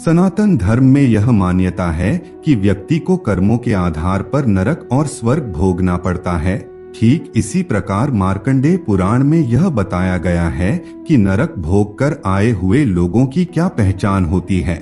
सनातन धर्म में यह मान्यता है कि व्यक्ति को कर्मों के आधार पर नरक और स्वर्ग भोगना पड़ता है। ठीक इसी प्रकार मार्कंडेय पुराण में यह बताया गया है कि नरक भोग कर आए हुए लोगों की क्या पहचान होती है।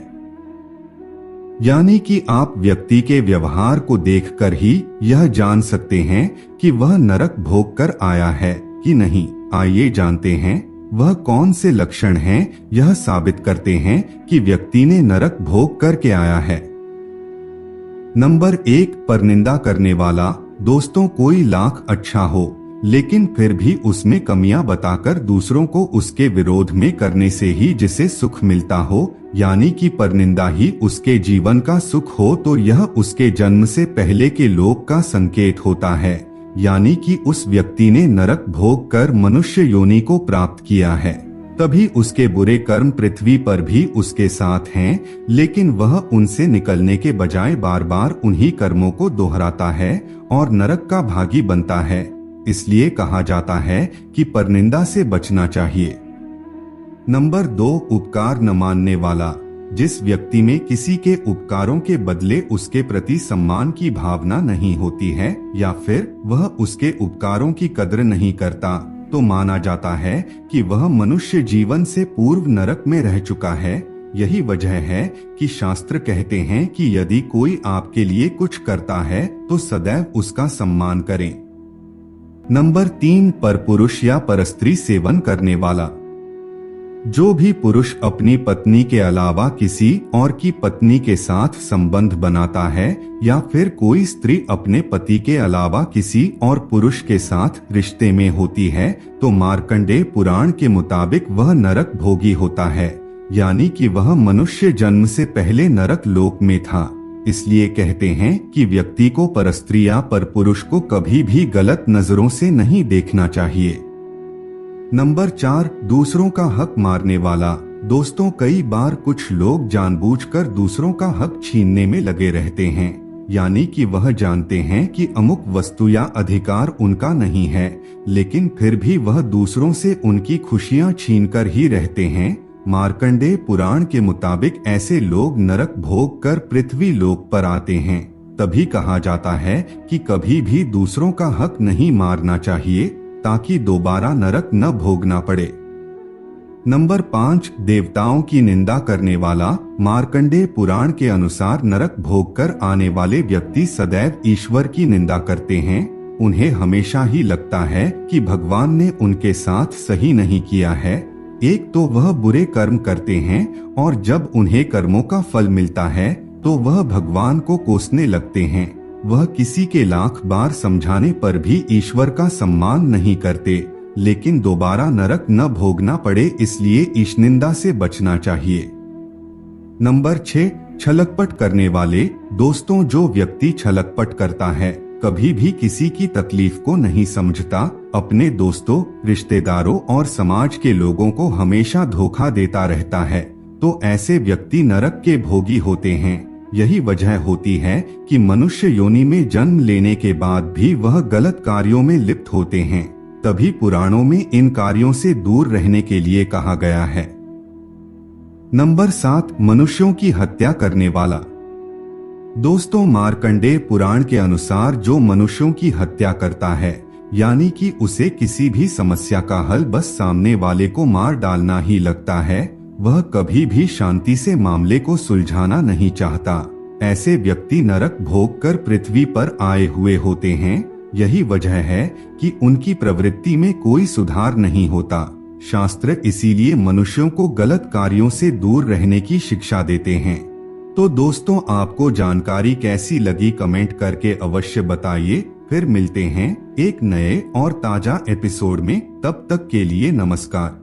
यानी कि आप व्यक्ति के व्यवहार को देखकर ही यह जान सकते हैं कि वह नरक भोग कर आया है कि नहीं। आइए जानते हैं वह कौन से लक्षण हैं यह साबित करते हैं कि व्यक्ति ने नरक भोग करके आया है। नंबर 1, परनिंदा करने वाला। दोस्तों, कोई लाख अच्छा हो लेकिन फिर भी उसमें कमियां बताकर दूसरों को उसके विरोध में करने से ही जिसे सुख मिलता हो, यानी कि परनिंदा ही उसके जीवन का सुख हो, तो यह उसके जन्म से पहले के लोक का संकेत होता है। यानी कि उस व्यक्ति ने नरक भोग कर मनुष्य योनि को प्राप्त किया है। तभी उसके बुरे कर्म पृथ्वी पर भी उसके साथ हैं, लेकिन वह उनसे निकलने के बजाय बार बार उन्हीं कर्मों को दोहराता है और नरक का भागी बनता है। इसलिए कहा जाता है कि परनिंदा से बचना चाहिए। नंबर 2, उपकार न मानने वाला। जिस व्यक्ति में किसी के उपकारों के बदले उसके प्रति सम्मान की भावना नहीं होती है या फिर वह उसके उपकारों की कद्र नहीं करता, तो माना जाता है कि वह मनुष्य जीवन से पूर्व नरक में रह चुका है। यही वजह है कि शास्त्र कहते हैं कि यदि कोई आपके लिए कुछ करता है तो सदैव उसका सम्मान करें। नंबर 3, परपुरुष या परस्त्री सेवन करने वाला। जो भी पुरुष अपनी पत्नी के अलावा किसी और की पत्नी के साथ संबंध बनाता है या फिर कोई स्त्री अपने पति के अलावा किसी और पुरुष के साथ रिश्ते में होती है, तो मार्कंडेय पुराण के मुताबिक वह नरक भोगी होता है। यानी कि वह मनुष्य जन्म से पहले नरक लोक में था। इसलिए कहते हैं कि व्यक्ति को परस्त्री या परपुरुष को कभी भी गलत नजरों से नहीं देखना चाहिए। नंबर 4, दूसरों का हक मारने वाला। दोस्तों, कई बार कुछ लोग जानबूझकर दूसरों का हक छीनने में लगे रहते हैं। यानी कि वह जानते हैं कि अमुक वस्तु या अधिकार उनका नहीं है, लेकिन फिर भी वह दूसरों से उनकी खुशियां छीनकर ही रहते हैं। मार्कंडेय पुराण के मुताबिक ऐसे लोग नरक भोग कर पृथ्वी लोक पर आते हैं। तभी कहा जाता है कि कभी भी दूसरों का हक नहीं मारना चाहिए, ताकि दोबारा नरक न भोगना पड़े। नंबर 5, देवताओं की निंदा करने वाला। मार्कंडेय पुराण के अनुसार नरक भोग कर आने वाले व्यक्ति सदैव ईश्वर की निंदा करते हैं। उन्हें हमेशा ही लगता है कि भगवान ने उनके साथ सही नहीं किया है। एक तो वह बुरे कर्म करते हैं और जब उन्हें कर्मों का फल मिलता है तो वह भगवान को कोसने लगते हैं। वह किसी के लाख बार समझाने पर भी ईश्वर का सम्मान नहीं करते, लेकिन दोबारा नरक न भोगना पड़े इसलिए ईशनिंदा से बचना चाहिए। नंबर 6, छलकपट करने वाले। दोस्तों, जो व्यक्ति छलकपट करता है कभी भी किसी की तकलीफ को नहीं समझता, अपने दोस्तों, रिश्तेदारों और समाज के लोगों को हमेशा धोखा देता रहता है, तो ऐसे व्यक्ति नरक के भोगी होते हैं। यही वजह होती है कि मनुष्य योनि में जन्म लेने के बाद भी वह गलत कार्यों में लिप्त होते हैं। तभी पुराणों में इन कार्यों से दूर रहने के लिए कहा गया है। नंबर 7, मनुष्यों की हत्या करने वाला। दोस्तों, मार्कंडेय पुराण के अनुसार जो मनुष्यों की हत्या करता है, यानी कि उसे किसी भी समस्या का हल बस सामने वाले को मार डालना ही लगता है, वह कभी भी शांति से मामले को सुलझाना नहीं चाहता। ऐसे व्यक्ति नरक भोग कर पृथ्वी पर आए हुए होते हैं। यही वजह है कि उनकी प्रवृत्ति में कोई सुधार नहीं होता। शास्त्र इसीलिए मनुष्यों को गलत कार्यों से दूर रहने की शिक्षा देते हैं। तो दोस्तों, आपको जानकारी कैसी लगी कमेंट करके अवश्य बताइए। फिर मिलते हैं एक नए और ताजा एपिसोड में। तब तक के लिए नमस्कार।